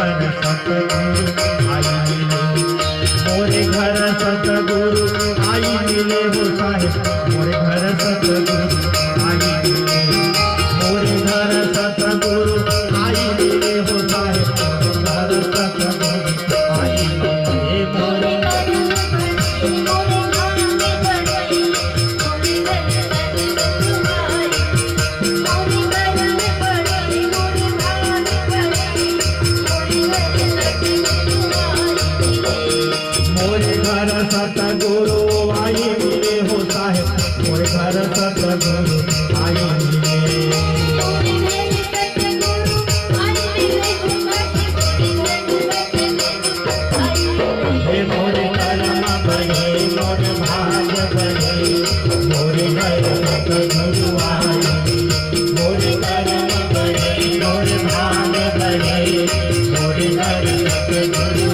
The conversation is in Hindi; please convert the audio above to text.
घर सतगुरु आई मिले, मोरे घर सतगुरु आई मिले हो साहेब, मोरे घर सतगुरु आई मिले, मोरे घर सतगुरु आई मिले हो साहेब, मोरे घर सतगुरु आई मिले, मोरे घर सतगुरु आई मिले हो साहेब, मोरे घर सतगुरु आई मिले, मोरे कर्म बढ़े मोरे भाग्य बढ़े, मोरे घर सतगुरु आई, मोरे कर्म बढ़े मोरे भाग्य बढ़े, मोरे घर सतगुरु